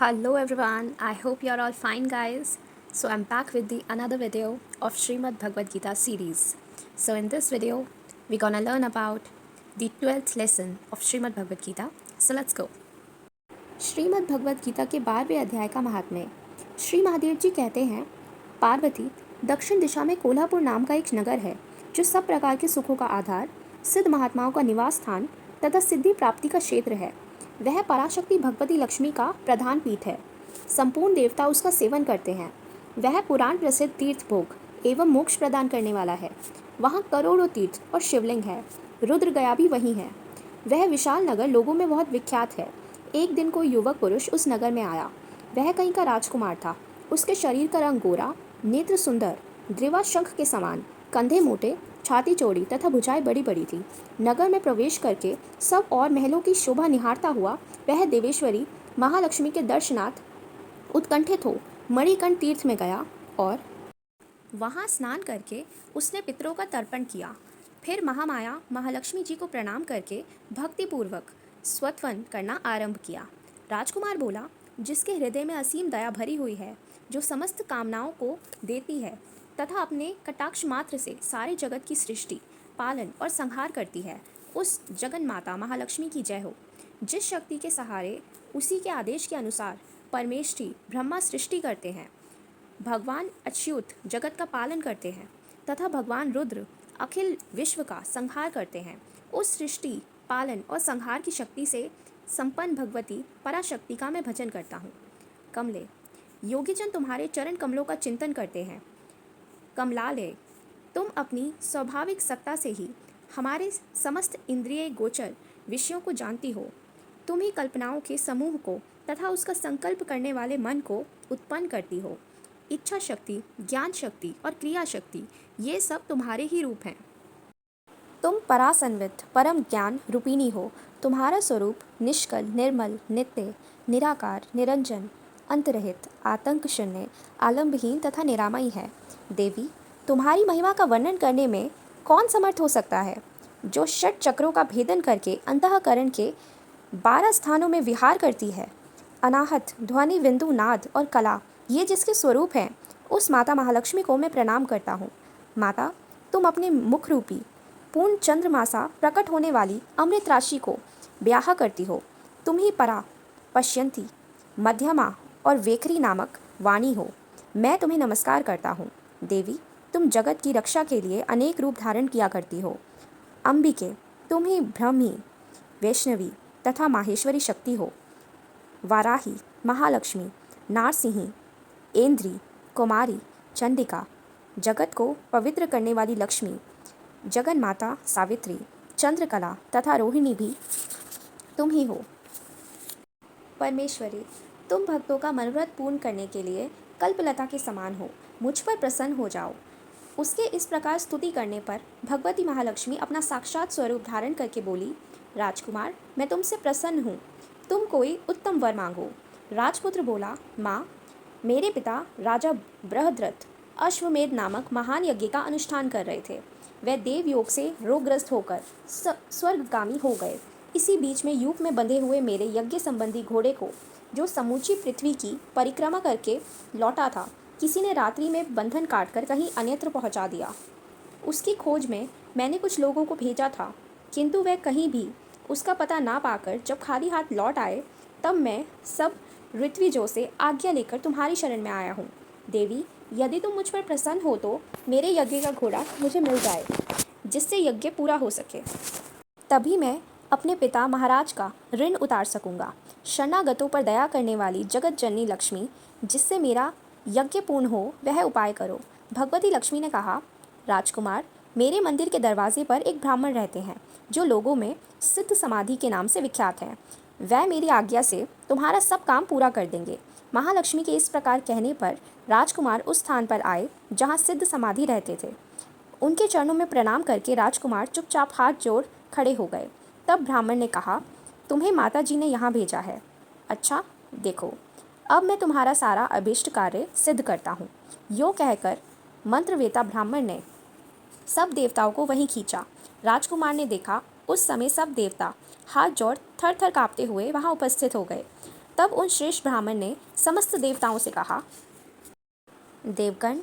Hello everyone, I hope you're all fine guys. So I'm back with the another video of Srimad Bhagavad Gita series. So in this video, we're gonna learn about the 12th lesson of Srimad Bhagavad Gita. So let's go. Shrimad Bhagavad Gita के 12वें अध्याय का महात्म्य। श्री महादेव जी कहते हैं, पार्वती, दक्षिण दिशा में कोल्हापुर नाम का एक नगर है जो सब प्रकार के सुखों का आधार, सिद्ध महात्माओं का निवास स्थान तथा सिद्धि प्राप्ति का क्षेत्र है। वह पराशक्ति भगवती लक्ष्मी का प्रधान पीठ है। संपूर्ण देवता उसका सेवन करते हैं। वह पुराण प्रसिद्ध तीर्थ भोग एवं मोक्ष प्रदान करने वाला है। वहाँ करोड़ों तीर्थ और शिवलिंग है। रुद्र गया भी वहीं है। वह विशाल नगर लोगों में बहुत विख्यात है। एक दिन कोई युवक पुरुष उस नगर में आया। वह कहीं का राजकुमार था। उसके शरीर का रंग गोरा, नेत्र सुंदर, ग्रीवा शंख के समान, कंधे मोटे, छाती चौड़ी तथा भुजाएं बड़ी बड़ी थी। नगर में प्रवेश करके सब और महलों की शोभा निहारता हुआ वह देवेश्वरी महालक्ष्मी के दर्शनार्थ उत्कंठित हो मणिकंठ तीर्थ में गया और वहाँ स्नान करके उसने पितरों का तर्पण किया। फिर महामाया महालक्ष्मी जी को प्रणाम करके भक्तिपूर्वक स्वत्वन करना आरंभ किया। राजकुमार बोला, जिसके हृदय में असीम दया भरी हुई है, जो समस्त कामनाओं को देती है तथा अपने कटाक्ष मात्र से सारे जगत की सृष्टि, पालन और संहार करती है, उस जगन माता महालक्ष्मी की जय हो। जिस शक्ति के सहारे उसी के आदेश के अनुसार परमेष्ठी ब्रह्मा सृष्टि करते हैं, भगवान अच्युत जगत का पालन करते हैं तथा भगवान रुद्र अखिल विश्व का संहार करते हैं, उस सृष्टि, पालन और संहार की शक्ति से संपन्न भगवती पराशक्ति का मैं भजन करता हूँ। कमले, योगीजन तुम्हारे चरण कमलों का चिंतन करते हैं। कमलालय, तुम अपनी स्वाभाविक सत्ता से ही हमारे समस्त इंद्रिय गोचर विषयों को जानती हो। तुम ही कल्पनाओं के समूह को तथा उसका संकल्प करने वाले मन को उत्पन्न करती हो। इच्छा शक्ति, ज्ञान शक्ति और क्रिया शक्ति, ये सब तुम्हारे ही रूप हैं। तुम परासन्वित परम ज्ञान रूपिणी हो। तुम्हारा स्वरूप निष्कल, निर्मल, नित्य, निराकार, निरंजन, अंतरहित, आतंक शून्य, आलंबहीन तथा निरामयी है। देवी, तुम्हारी महिमा का वर्णन करने में कौन समर्थ हो सकता है, जो षट चक्रों का भेदन करके अंतःकरण के 12 स्थानों में विहार करती है। अनाहत, ध्वनि, बिंदु, नाद और कला, ये जिसके स्वरूप हैं, उस माता महालक्ष्मी को मैं प्रणाम करता हूँ। माता, तुम अपने मुख रूपी पूर्ण चंद्रमासा प्रकट होने वाली अमृत राशि को ब्याह करती हो। तुम ही परा, पश्यंती, मध्यमा और वेखरी नामक वाणी हो। मैं तुम्हें नमस्कार करता हूँ। देवी, तुम जगत की रक्षा के लिए अनेक रूप धारण किया करती हो। अंबिके, तुम ही ब्रह्मी, वैष्णवी तथा माहेश्वरी शक्ति हो। वाराही, महालक्ष्मी, नारसिंही, ऐन्द्री, कुमारी, चंडिका, जगत को पवित्र करने वाली लक्ष्मी, जगन माता सावित्री, चंद्रकला तथा रोहिणी भी तुम ही हो। परमेश्वरी, तुम भक्तों का मनोरथ पूर्ण करने के लिए कल्पलता के समान हो। मुझ पर प्रसन्न हो जाओ। उसके इस प्रकार स्तुति करने पर भगवती महालक्ष्मी अपना साक्षात स्वरूप धारण करके बोली, राजकुमार, मैं तुमसे प्रसन्न हूँ। तुम कोई उत्तम वर मांगो। राजपुत्र बोला, माँ, मेरे पिता राजा बृहद्रथ अश्वमेध नामक महान यज्ञ का अनुष्ठान कर रहे थे। वह देव योग से रोगग्रस्त होकर स्वर्गगामी हो गए। इसी बीच में यूप में बंधे हुए मेरे यज्ञ संबंधी घोड़े को, जो समूची पृथ्वी की परिक्रमा करके लौटा था, किसी ने रात्रि में बंधन काटकर कहीं अन्यत्र पहुंचा दिया। उसकी खोज में मैंने कुछ लोगों को भेजा था, किंतु वह कहीं भी उसका पता ना पाकर जब खाली हाथ लौट आए, तब मैं सब ऋत्विजों से आज्ञा लेकर तुम्हारी शरण में आया हूँ। देवी, यदि तुम मुझ पर प्रसन्न हो तो मेरे यज्ञ का घोड़ा मुझे मिल जाए, जिससे यज्ञ पूरा हो सके। तभी मैं अपने पिता महाराज का ऋण उतार सकूंगा। शरणागतों पर दया करने वाली जगत जननी लक्ष्मी, जिससे मेरा यज्ञ पूर्ण हो, वह उपाय करो। भगवती लक्ष्मी ने कहा, राजकुमार, मेरे मंदिर के दरवाजे पर एक ब्राह्मण रहते हैं, जो लोगों में सिद्ध समाधि के नाम से विख्यात हैं। वह मेरी आज्ञा से तुम्हारा सब काम पूरा कर देंगे। महालक्ष्मी के इस प्रकार कहने पर राजकुमार उस स्थान पर आए जहाँ सिद्ध समाधि रहते थे। उनके चरणों में प्रणाम करके राजकुमार चुपचाप हाथ जोड़ खड़े हो गए। तब ब्राह्मण ने कहा, तुम्हें माता जी ने यहाँ भेजा है। अच्छा, देखो, अब मैं तुम्हारा सारा अभीष्ट कार्य सिद्ध करता हूँ। यो कहकर मंत्रवेता ब्राह्मण ने सब देवताओं को वहीं खींचा। राजकुमार ने देखा, उस समय सब देवता हाथ जोड़ थर थर काँपते हुए वहाँ उपस्थित हो गए। तब उन श्रेष्ठ ब्राह्मण ने समस्त देवताओं से कहा, देवगण,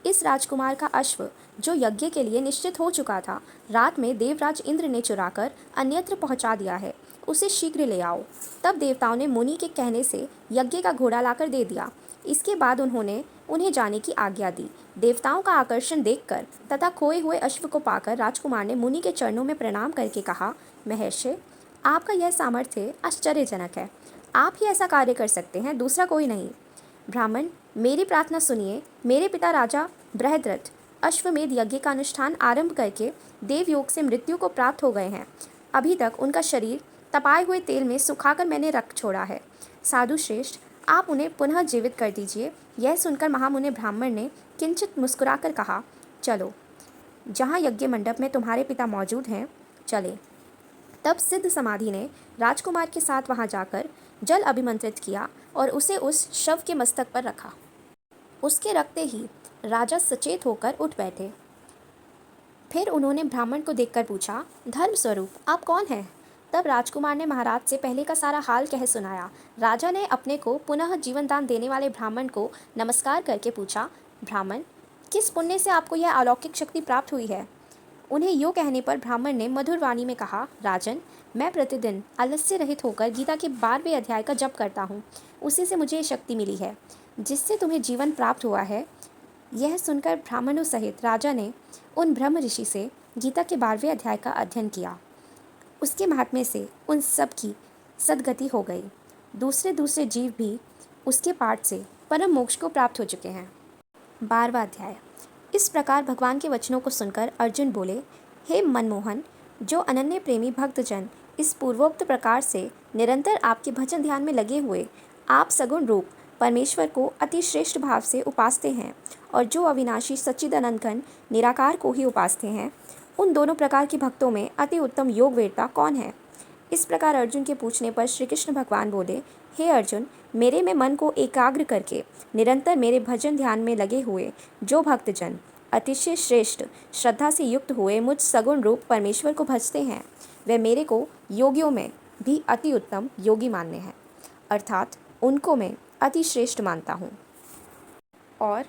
इस राजकुमार का अश्व जो यज्ञ के लिए निश्चित हो चुका था, रात में देवराज इंद्र ने चुराकर अन्यत्र पहुंचा दिया है। उसे शीघ्र ले आओ। तब देवताओं ने मुनि के कहने से यज्ञ का घोड़ा लाकर दे दिया। इसके बाद उन्होंने उन्हें जाने की आज्ञा दी। देवताओं का आकर्षण देखकर तथा खोए हुए अश्व को पाकर राजकुमार ने मुनि के चरणों में प्रणाम करके कहा, महर्षि, आपका यह सामर्थ्य आश्चर्यजनक है। आप ही ऐसा कार्य कर सकते हैं, दूसरा कोई नहीं। ब्राह्मण, मेरी प्रार्थना सुनिए। मेरे पिता राजा बृहद्रथ अश्वमेध यज्ञ का अनुष्ठान आरंभ करके देवयोग से मृत्यु को प्राप्त हो गए हैं। अभी तक उनका शरीर तपाए हुए तेल में सुखाकर मैंने रख छोड़ा है। साधु श्रेष्ठ, आप उन्हें पुनः जीवित कर दीजिए। यह सुनकर महामुनि ब्राह्मण ने किंचित मुस्कुराकर कहा, चलो, जहाँ यज्ञ मंडप में तुम्हारे पिता मौजूद हैं, चले। तब सिद्ध समाधि ने राजकुमार के साथ वहां जाकर जल अभिमंत्रित किया और उसे उस शव के मस्तक पर रखा। उसके रखते ही राजा सचेत होकर उठ बैठे। फिर उन्होंने ब्राह्मण को देखकर पूछा, धर्म स्वरूप, आप कौन हैं? तब राजकुमार ने महाराज से पहले का सारा हाल कह सुनाया। राजा ने अपने को पुनः जीवन दान देने वाले ब्राह्मण को नमस्कार करके पूछा, ब्राह्मण, किस पुण्य से आपको यह अलौकिक शक्ति प्राप्त हुई है? उन्हें यूँ कहने पर ब्राह्मण ने मधुर वाणी में कहा, राजन, मैं प्रतिदिन आलस्य रहित होकर गीता के 12वें अध्याय का जप करता हूँ। उसी से मुझे ये शक्ति मिली है जिससे तुम्हें जीवन प्राप्त हुआ है। यह सुनकर ब्राह्मणों सहित राजा ने उन ब्रह्म ऋषि से गीता के 12वें अध्याय का अध्ययन किया। उसके महात्म्य से उन सब की सद्गति हो गई। दूसरे दूसरे जीव भी उसके पाठ से परम मोक्ष को प्राप्त हो चुके हैं। 12वां अध्याय। इस प्रकार भगवान के वचनों को सुनकर अर्जुन बोले, हे मनमोहन, जो अनन्य प्रेमी भक्तजन इस पूर्वोक्त प्रकार से निरंतर आपके भजन ध्यान में लगे हुए आप सगुण रूप परमेश्वर को अति श्रेष्ठ भाव से उपासते हैं और जो अविनाशी सच्चिदानंद घन निराकार को ही उपासते हैं, उन दोनों प्रकार के भक्तों में अति उत्तम योग वेदता कौन है? इस प्रकार अर्जुन के पूछने पर श्री कृष्ण भगवान बोले, हे अर्जुन, मेरे में मन को एकाग्र करके निरंतर मेरे भजन ध्यान में लगे हुए जो भक्तजन अतिशय श्रेष्ठ श्रद्धा से युक्त हुए मुझ सगुण रूप परमेश्वर को भजते हैं, वे मेरे को योगियों में भी अति उत्तम योगी मानने हैं, अर्थात उनको मैं अति श्रेष्ठ मानता हूँ। और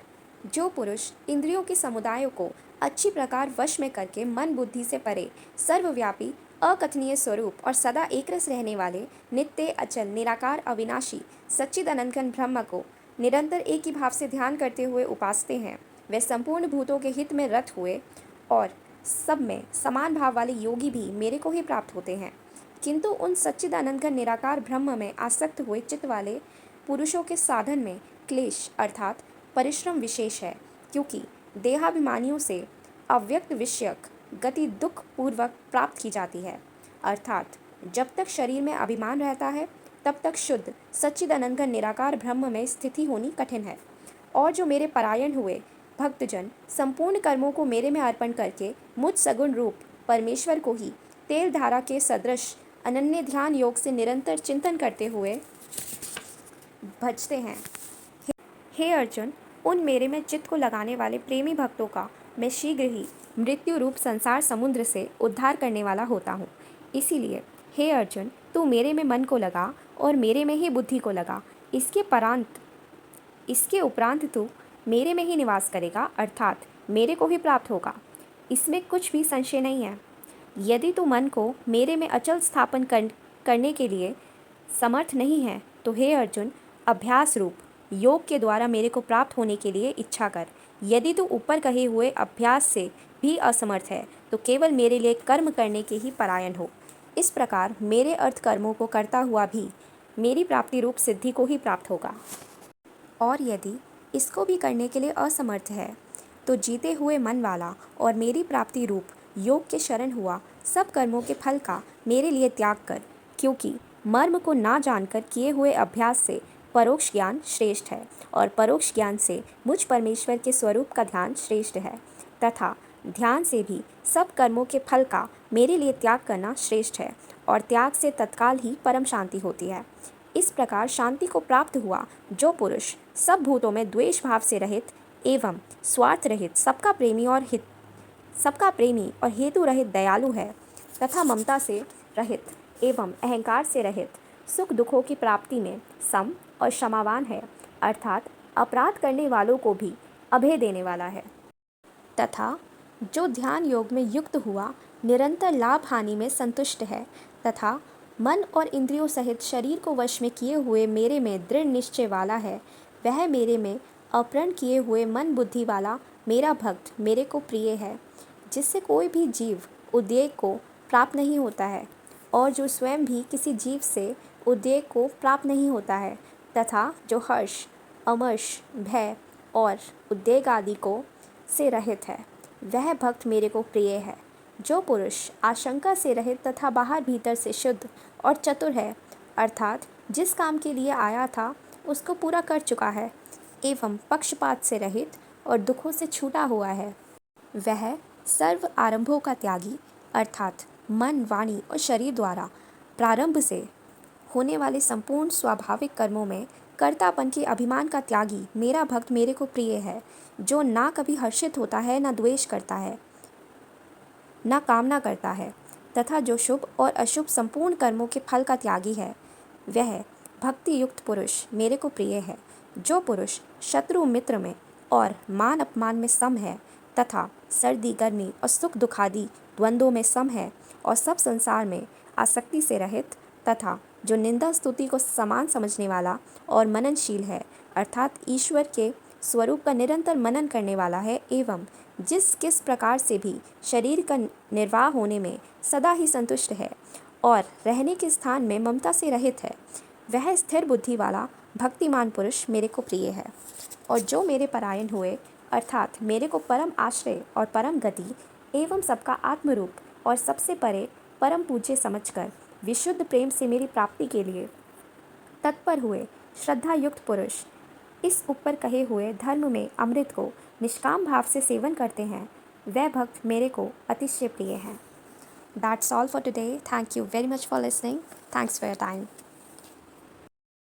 जो पुरुष इंद्रियों के समुदायों को अच्छी प्रकार वश में करके मन बुद्धि से परे सर्वव्यापी अकथनीय स्वरूप और सदा एकरस रहने वाले नित्य अचल निराकार अविनाशी सच्चिदानंद ब्रह्म को निरंतर एक ही भाव से ध्यान करते हुए उपासते हैं, वे संपूर्ण भूतों के हित में रत हुए और सब में समान भाव वाले योगी भी मेरे को ही प्राप्त होते हैं। किंतु उन सच्चिदानंद निराकार ब्रह्म में आसक्त हुए चित्त वाले पुरुषों के साधन में क्लेश अर्थात परिश्रम विशेष है, क्योंकि देहाभिमानियों से अव्यक्त विषयक गति दुख पूर्वक प्राप्त की जाती है, अर्थात जब तक शरीर में अभिमान रहता है तब तक शुद्ध सच्चिदानंद निराकार ब्रह्म में स्थिति होनी कठिन है। और जो मेरे परायण हुए भक्तजन संपूर्ण कर्मों को मेरे में अर्पण करके मुझ सगुण रूप परमेश्वर को ही तेल धारा के सदृश अनन्य ध्यान योग से निरंतर चिंतन करते हुए भजते हैं। हे अर्जुन, उन मेरे में चित्त को लगाने वाले प्रेमी भक्तों का मैं शीघ्र ही मृत्यु रूप संसार समुद्र से उद्धार करने वाला होता हूँ। इसीलिए हे अर्जुन, तू मेरे में मन को लगा और मेरे में ही बुद्धि को लगा। इसके उपरांत तू मेरे में ही निवास करेगा, अर्थात मेरे को ही प्राप्त होगा। इसमें कुछ भी संशय नहीं है। यदि तू मन को मेरे में अचल स्थापन करने के लिए समर्थ नहीं है तो हे अर्जुन, अभ्यास रूप योग के द्वारा मेरे को प्राप्त होने के लिए इच्छा कर। यदि तू ऊपर कहे हुए अभ्यास से भी असमर्थ है तो केवल मेरे लिए कर्म करने के ही परायण हो। इस प्रकार मेरे अर्थ कर्मों को करता हुआ भी मेरी प्राप्ति रूप सिद्धि को ही प्राप्त होगा। और यदि इसको भी करने के लिए असमर्थ है तो जीते हुए मन वाला और मेरी प्राप्ति रूप योग के शरण हुआ सब कर्मों के फल का मेरे लिए त्याग कर, क्योंकि मर्म को ना जानकर किए हुए अभ्यास से परोक्ष ज्ञान श्रेष्ठ है और परोक्ष ज्ञान से मुझ परमेश्वर के स्वरूप का ध्यान श्रेष्ठ है, तथा ध्यान से भी सब कर्मों के फल का मेरे लिए त्याग करना श्रेष्ठ है और त्याग से तत्काल ही परम शांति होती है। इस प्रकार शांति को प्राप्त हुआ जो पुरुष सब भूतों में द्वेष भाव से रहित एवं स्वार्थ रहित सबका प्रेमी और हेतु रहित दयालु है, तथा ममता से रहित एवं अहंकार से रहित सुख दुखों की प्राप्ति में सम और क्षमावान है, अर्थात अपराध करने वालों को भी अभय देने वाला है। तथा जो ध्यान योग में युक्त हुआ निरंतर लाभ हानि में संतुष्ट है तथा मन और इंद्रियों सहित शरीर को वश में किए हुए मेरे में दृढ़ निश्चय वाला है, वह मेरे में अपरण किए हुए मन बुद्धि वाला मेरा भक्त मेरे को प्रिय है, जिससे कोई भी जीव उद्वेग को प्राप्त नहीं होता है और जो स्वयं भी किसी जीव से उद्वेग को प्राप्त नहीं होता है, तथा जो हर्ष, अमर्ष, भय और उद्वेग आदि को से रहित है, वह भक्त मेरे को प्रिय है। जो पुरुष आशंका से रहित तथा बाहर भीतर से शुद्ध और चतुर है, अर्थात जिस काम के लिए आया था उसको पूरा कर चुका है एवं पक्षपात से रहित और दुखों से छूटा हुआ है, वह सर्व आरंभों का त्यागी, अर्थात मन, वाणी और शरीर द्वारा प्रारंभ से होने वाले संपूर्ण स्वाभाविक कर्मों में कर्तापन के अभिमान का त्यागी मेरा भक्त मेरे को प्रिय है। जो ना कभी हर्षित होता है, ना द्वेष करता है, ना कामना करता है, तथा जो शुभ और अशुभ संपूर्ण कर्मों के फल का त्यागी है, वह भक्ति युक्त पुरुष मेरे को प्रिय है। जो पुरुष शत्रु मित्र में और मान अपमान में सम है तथा सर्दी गर्मी और सुख दुखादि द्वंद्वों में सम है और सब संसार में आसक्ति से रहित तथा जो निंदा स्तुति को समान समझने वाला और मननशील है, अर्थात ईश्वर के स्वरूप का निरंतर मनन करने वाला है एवं जिस किस प्रकार से भी शरीर का निर्वाह होने में सदा ही संतुष्ट है और रहने के स्थान में ममता से रहित है, वह स्थिर बुद्धि वाला भक्तिमान पुरुष मेरे को प्रिय है। और जो मेरे परायण हुए, अर्थात मेरे को परम आश्रय और परम गति एवं सबका आत्मरूप और सबसे परे परम पूज्य समझकर विशुद्ध प्रेम से मेरी प्राप्ति के लिए तत्पर हुए श्रद्धा युक्त पुरुष इस ऊपर कहे हुए धर्म में अमृत को निष्काम भाव से सेवन करते हैं, वह भक्त मेरे को अतिशय प्रिय है। That's all for today. Thank you very much for listening. Thanks for your time.